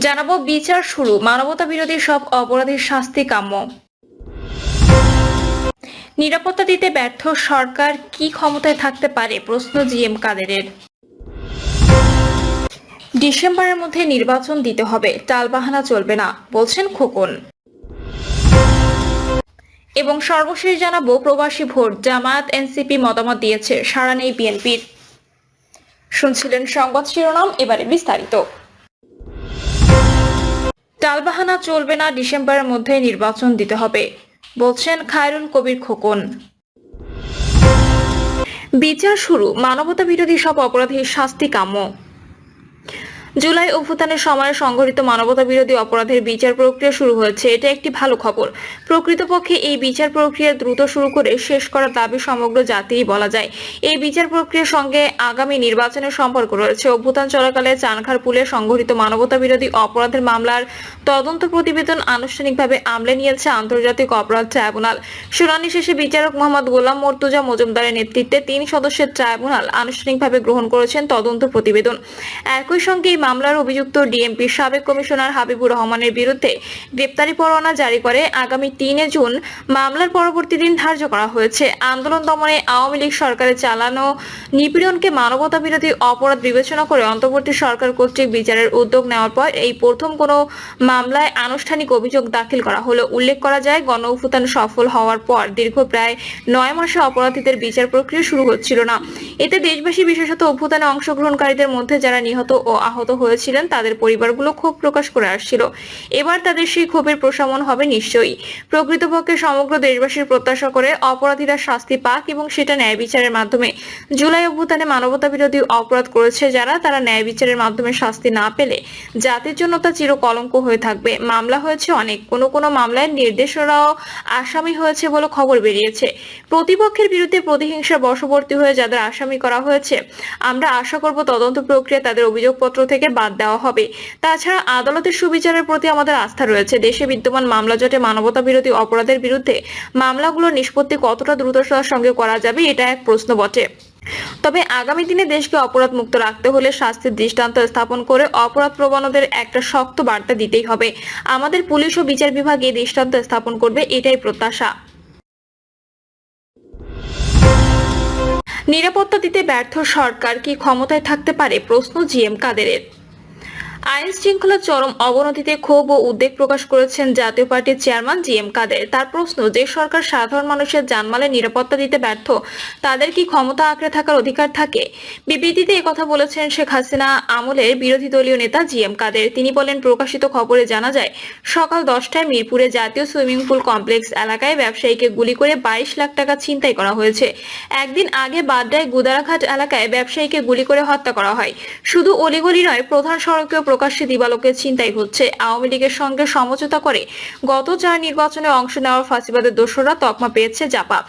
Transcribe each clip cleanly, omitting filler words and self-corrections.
জানাবো বিচার শুরু, মানবতা বিরোধী সব অপরাধীর শাস্তি কাম্য। নিরাপত্তা দিতে ব্যর্থ সরকার কি ক্ষমতায় থাকতে পারে, প্রশ্ন জিএম কাদেরের। ডিসেম্বরের মধ্যে নির্বাচন দিতে হবে, টালবাহানা চলবে না, বলছেন খোকন। এবং সর্বশেষ জানাবো প্রবাসী ভোট, জামায়াত এনসিপি মতামত দিয়েছে, সাড়া নেই বিএনপির। শুনছিলেন সংবাদ শিরোনাম, এবারে বিস্তারিত। টালবাহানা চলবে না, ডিসেম্বরের মধ্যে নির্বাচন দিতে হবে, বলছেন খায়রুল কবির খোকন। বিচার শুরু, মানবতা বিরোধী সব অপরাধীর শাস্তি কাম্য। জুলাই অভ্যুত্থানের সময়ে সংঘটিত মানবতা বিরোধী অপরাধের বিচার প্রক্রিয়া শুরু হয়েছে, এটা একটি ভালো খবর। প্রকৃতপক্ষে এই বিচার প্রক্রিয়া দ্রুত শুরু করে শেষ করার দাবি সমগ্র জাতিই বলা যায়। এই বিচার প্রক্রিয়ার সঙ্গে আগামী নির্বাচনের সম্পর্ক রয়েছে। অভ্যুত্থান চলাকালে চানখারপুলে সংঘটিত মানবতা বিরোধী অপরাধের মামলার তদন্ত প্রতিবেদন আনুষ্ঠানিকভাবে আমলে নিয়েছে আন্তর্জাতিক অপরাধ ট্রাইব্যুনাল। শুনানি শেষে বিচারক মোহাম্মদ গোলাম মর্তুজা মজুমদারের নেতৃত্বে 3 সদস্যের ট্রাইব্যুনাল আনুষ্ঠানিকভাবে গ্রহণ করেছেন তদন্ত প্রতিবেদন। একই সঙ্গে এই মামলার অভিযুক্ত ডিএমপির সাবেক কমিশনার হাবিবুর রহমানের বিরুদ্ধে গ্রেপ্তারি পরোয়ানা জারি করে আগামী 3 জুন মামলার পরবর্তী দিন ধার্য করা হয়েছে। আন্দোলন দমনে আওয়ামী লীগ সরকারের চালানো নিপীড়নকে মানবতা বিরোধী অপরাধ বিবেচনা করে অন্তর্বর্তী সরকার কর্তৃক বিচারের উদ্যোগ নেওয়ার পর এই প্রথম কোনো মামলায় আনুষ্ঠানিক অভিযোগ দাখিল করা হলো। উল্লেখ করা যায়, গণ অভ্যুত্থান সফল হওয়ার পর দীর্ঘ প্রায় 9 মাসে অপরাধীদের বিচার প্রক্রিয়া শুরু হচ্ছিল না। এতে দেশবাসী, বিশেষত অভ্যুত্থানে অংশগ্রহণকারীদের মধ্যে যারা নিহত ও আহত হয়েছিলেন তাদের পরিবারগুলো ক্ষোভ প্রকাশ করে আসছিল। এবার তাদের সেই ক্ষোভের প্রশমন হবে নিশ্চয়ই। প্রকৃতপক্ষে সমগ্র দেশবাসীর প্রত্যাশা করে অপরাধীরা শাস্তি পাক এবং সেটা ন্যায় বিচারের মাধ্যমে। জুলাই অভ্যুত্থানে মানবতা বিরোধী অপরাধ করেছে যারা, তারা ন্যায় বিচারের মাধ্যমে শাস্তি না পেলে জাতির জন্য তা চির কলঙ্ক হয়ে থাকবে। মামলা হয়েছে অনেক, কোনো মামলায় নির্দেশনাও আসামি হয়েছে বলে খবর বেরিয়েছে। প্রতিপক্ষের বিরুদ্ধে প্রতিহিংসার বশবর্তী হয়ে যাদের আসামি করা হয়েছে, আমরা আশা করব তদন্ত প্রক্রিয়া তাদের অভিযোগপত্র থেকে বাদ দেওয়া হবে। তাছাড়া আদালতের সুবিচারের প্রতি আমাদের আস্থা রয়েছে। দেশে বিদ্যমান মামলা জটে মানবতা বিরোধী অপরাধের বিরুদ্ধে মামলাগুলোর নিষ্পত্তি কতটা দ্রুততার সঙ্গে করা যাবে, এটা এক প্রশ্ন বটে। তবে আগামী দিনে দেশকে অপরাধ মুক্ত রাখতে হলে শাস্তির দৃষ্টান্ত স্থাপন করে অপরাধ প্রবণদের একটা শক্ত বার্তা দিতেই হবে। আমাদের পুলিশ ও বিচার বিভাগ এই দৃষ্টান্ত স্থাপন করবে, এটাই প্রত্যাশা। নিরাপত্তা দিতে ব্যর্থ সরকার কি ক্ষমতায় থাকতে পারে, প্রশ্ন জিএম কাদেরের। আইন শৃঙ্খলার চরম অবনতিতে ক্ষোভ ও উদ্বেগ প্রকাশ করেছেন জাতীয় পার্টির চেয়ারম্যান জিএম কাদের। তার প্রশ্ন, যে সরকার সাধারণ মানুষের জানমালের নিরাপত্তা দিতে ব্যর্থ, তাদের কি ক্ষমতা আঁকড়ে থাকার অধিকার থাকে? বিবৃতিতে একথা বলেছেন শেখ হাসিনা আমলের বিরোধী দলীয় নেতা জিএম কাদের। তিনি বলেন, প্রকাশিত খবরে জানা যায়, সকাল 10টায় মিরপুরে জাতীয় সুইমিং পুল কমপ্লেক্স এলাকায় ব্যবসায়ীকে গুলি করে 22 লাখ টাকা ছিনতাই করা হয়েছে। একদিন আগে বাড্ডায় গুদারাঘাট এলাকায় ব্যবসায়ীকে গুলি করে হত্যা করা হয়। শুধু অলিগলি নয়, প্রধান সড়কেও প্রকাশ্যে দিবালোকে ছিনতাই হচ্ছে। আওয়ামী লীগের সঙ্গে সমঝোতা করে গত 4 নির্বাচনে অংশ নেওয়ার ফাঁসিবাদের দোসররা তকমা পেয়েছে জাপা।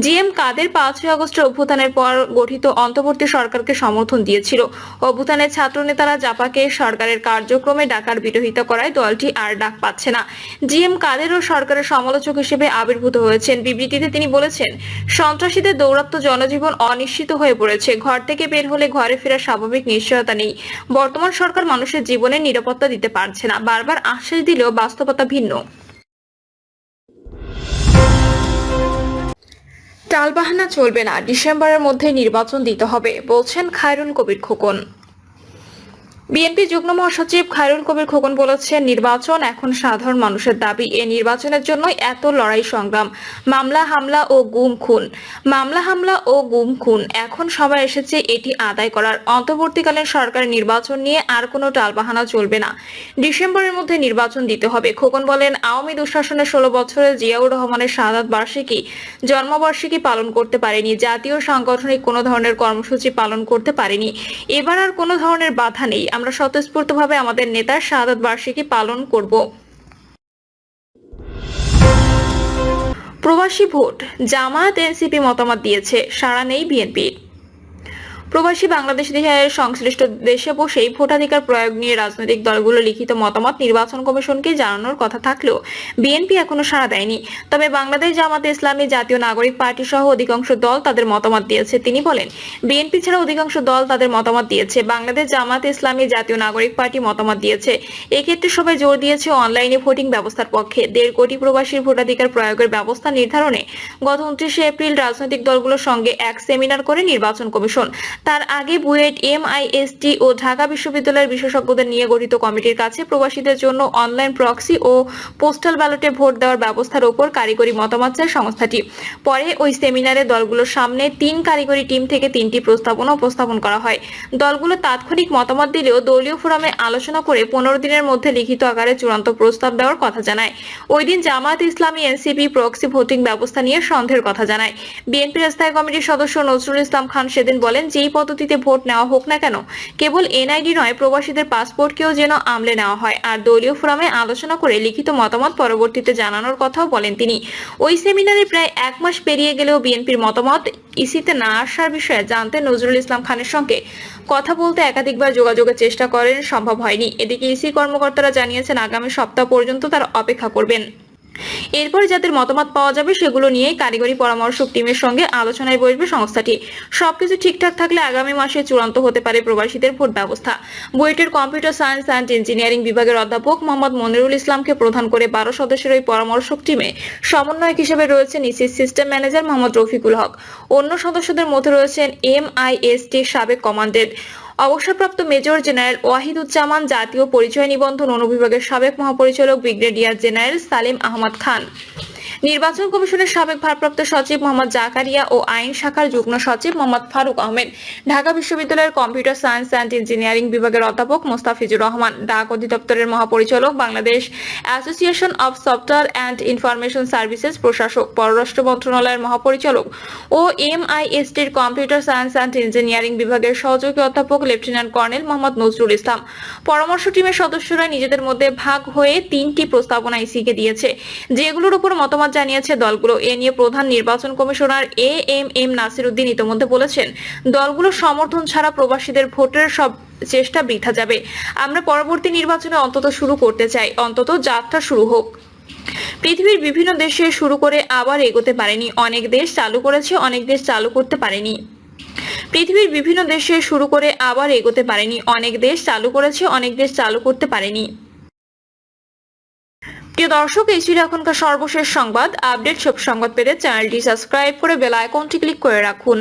জিএম কাদের 5ই আগস্টের অভ্যুত্থানের পর গঠিত অন্তর্বর্তী সরকারকে সমর্থন দিয়েছিল। অভ্যুত্থানের ছাত্র নেতারা জাপাকে সরকারের কার্যক্রমে ডাকার বিরোধিতা করায় দলটি আর ডাক পাচ্ছে না। জিএম কাদেরও সরকারের সমালোচক হিসেবে আবির্ভূত হয়েছেন। বিবৃতিতে তিনি বলেছেন, সন্ত্রাসীদের দৌরাত্ম্য জনজীবন অনিশ্চিত হয়ে পড়েছে। ঘর থেকে বের হলে ঘরে ফেরার স্বাভাবিক নিশ্চয়তা নেই। বর্তমান সরকার মানুষের জীবনের নিরাপত্তা দিতে পারছে না। বারবার আশ্বাস দিলেও বাস্তবতা ভিন্ন। টালবাহানা চলবে না, ডিসেম্বরের মধ্যে নির্বাচন দিতে হবে, বলছেন খায়রুল কবির খোকন। বিএনপি যুগ্ম মহাসচিব খায়রুল কবির খোকন বলেছেন, নির্বাচন এখন সাধারণ মানুষের দাবি। এই নির্বাচনের জন্য এত লড়াই সংগ্রাম, মামলা হামলা ও গুম খুন, এখন সময় এসেছে এটি আদায় করার। অন্তর্বর্তীকালীন সরকারের নির্বাচন নিয়ে আর কোনো টালবাহানা চলবে না, ডিসেম্বরের মধ্যে নির্বাচন দিতে হবে। খোকন বলেন, আওয়ামী দুঃশাসনের 16 বছরে জিয়াউর রহমানের শাহাদাত বার্ষিকী, জন্মবার্ষিকী পালন করতে পারেনি, জাতীয় সাংগঠনিক কোনো ধরনের কর্মসূচি পালন করতে পারেনি। এবার আর কোনো ধরনের বাধা নেই, আমরা স্বতঃস্ফূর্তভাবে আমাদের নেতার শাহাদাত বার্ষিকী পালন করব। প্রবাসী ভোট, জামায়াত এনসিপি মতামত দিয়েছে, সাড়া নেই বিএনপির। প্রবাসী বাংলাদেশিদের সংশ্লিষ্ট দেশে বসেই ভোটাধিকার প্রয়োগ নিয়ে রাজনৈতিক দলগুলো লিখিত মতামত নির্বাচন কমিশনকে জানানোর কথা থাকলেও বিএনপি এখনো সাড়া দেয়নি। তবে বাংলাদেশ জামাতে ইসলামী, জাতীয় নাগরিক পার্টি সহ অধিকাংশ দল তাদের মতামত দিয়েছে। তিনি বলেন, বিএনপি ছাড়া অধিকাংশ দল তাদের মতামত দিয়েছে। বাংলাদেশ জামাতে ইসলামী, জাতীয় নাগরিক পার্টি মতামত দিয়েছে। এক্ষেত্রে সবাই জোর দিয়েছে অনলাইনে ভোটিং ব্যবস্থার পক্ষে। 1.5 কোটি প্রবাসীর ভোটাধিকার প্রয়োগের ব্যবস্থা নির্ধারণে গত 29 এপ্রিল রাজনৈতিক দলগুলোর সঙ্গে এক সেমিনার করে নির্বাচন কমিশন। তার আগে বুয়েট, MIST ও ঢাকা বিশ্ববিদ্যালয়ের বিশেষজ্ঞদের নিয়ে গঠিত কমিটির কাছে প্রবাসীদের জন্য অনলাইন প্রক্সি ও পোস্টাল ব্যালটে ভোট দেওয়ার ব্যবস্থার উপর কারিগরি মতামত চায় সংস্থাটি। পরে ওই সেমিনারে দলগুলোর সামনে 3 কারিগরি টিম থেকে 3টি প্রস্তাবনা উপস্থাপন করা হয়। দলগুলো তাৎক্ষণিক মতামত দিলেও দলীয় ফোরামে আলোচনা করে 15 দিনের মধ্যে লিখিত আকারে চূড়ান্ত প্রস্তাব দেওয়ার কথা জানায়। ওই দিন জামায়াত ইসলামী, এনসিপি প্রক্সি ভোটিং ব্যবস্থা নিয়ে সন্দেহের কথা জানায়। বিএনপির স্থায়ী কমিটির সদস্য নজরুল ইসলাম খান সেদিন বলেন, যেই পদ্ধতিতে ভোট নেওয়া হোক না কেন, কেবল এনআইডি নয়, প্রবাসীদের পাসপোর্টকেও যেন আমলে নেওয়া হয়। আর দলীয় ফোরামে আলোচনা করে লিখিত মতামত পরবর্তীতে জানানোর কথাও বলেন তিনি। ওই সেমিনারে প্রায় 1 মাস পেরিয়ে গেলেও বিএনপির মতামত ইসিতে না আসার বিষয়ে জানতে নজরুল ইসলাম খানের সঙ্গে কথা বলতে একাধিকবার যোগাযোগের চেষ্টা করেন, সম্ভব হয়নি। এদিকে ইসি কর্মকর্তারা জানিয়েছেন, আগামী সপ্তাহ পর্যন্ত তারা অপেক্ষা করবেন। এরপরে যাদের মতামত পাওয়া যাবে সেগুলো নিয়ে কারিগরি পরামর্শক টিমের সঙ্গে আলোচনায় বসবে সংস্থাটি। সবকিছু ঠিকঠাক থাকলে আগামী মাসে চূড়ান্ত হতে পারে প্রবাসীদের ভোট ব্যবস্থা। বুয়েটের কম্পিউটার সায়েন্স অ্যান্ড ইঞ্জিনিয়ারিং বিভাগের অধ্যাপক মোহাম্মদ মনিরুল ইসলামকে প্রধান করে 12 সদস্যের ওই পরামর্শক টিমে সমন্বয়ক হিসেবে রয়েছেন ইসির সিস্টেম ম্যানেজার মোহাম্মদ রফিকুল হক। অন্য সদস্যদের মধ্যে রয়েছেন MIST সাবেক কমান্ডেন্ট অবসরপ্রাপ্ত মেজর জেনারেল ওয়াহিদুজ্জামান, জাতীয় পরিচয় নিবন্ধন অনুবিভাগের সাবেক মহাপরিচালক ব্রিগেডিয়ার জেনারেল সালিম আহমদ খান, নির্বাচন কমিশনের সাবেক ভারপ্রাপ্ত সচিব মোহাম্মদ জাকারিয়া ও আইন শাখার যুগ্ম সচিব মোহাম্মদ ফারুক আহমেদ, ঢাকা বিশ্ববিদ্যালয়ের কম্পিউটার সায়েন্স অ্যান্ড ইঞ্জিনিয়ারিং বিভাগের অধ্যাপক মোস্তাফিজুর রহমান, ডাক অধিদপ্তরের মহাপরিচালক, Bangladesh association of software and information services প্রশাসক, পররাষ্ট্র মন্ত্রণালয়ের মহাপরিচালক ও MISTর কম্পিউটার সায়েন্স অ্যান্ড ইঞ্জিনিয়ারিং বিভাগের সহযোগী অধ্যাপক লেফটেন্যান্ট কর্নেল মোহাম্মদ নজরুল ইসলাম। পরামর্শ টিমের সদস্যরা নিজেদের মধ্যে ভাগ হয়ে 3টি প্রস্তাবনা ইসিকে দিয়েছে, যেগুলোর উপর মতামত জানিয়েছে দলগুলো। এ নিয়ে প্রধান নির্বাচন কমিশনার AMM নাসির উদ্দিন ইতিমধ্যে বলেছেন, দলগুলোর সমর্থন ছাড়া প্রবাসীদের ভোটের সব চেষ্টা বৃথা যাবে। আমরা পরবর্তী নির্বাচনে অন্তত শুরু করতে চাই, অন্তত যাত্রা শুরু হোক। পৃথিবীর বিভিন্ন দেশে শুরু করে আবার এগোতে পারেনি, অনেক দেশ চালু করেছে, অনেক দেশ চালু করতে পারেনি। পৃথিবীর বিভিন্ন দেশে শুরু করে আবার এগোতে পারেনি, অনেক দেশ চালু করেছে, অনেক দেশ চালু করতে পারেনি। প্রিয় দর্শক, এই ছিল এখনকার সর্বশেষ সংবাদ। আপডেট সব সংবাদ পেতে চ্যানেলটি সাবস্ক্রাইব করে বেল আইকনটি ক্লিক করে রাখুন।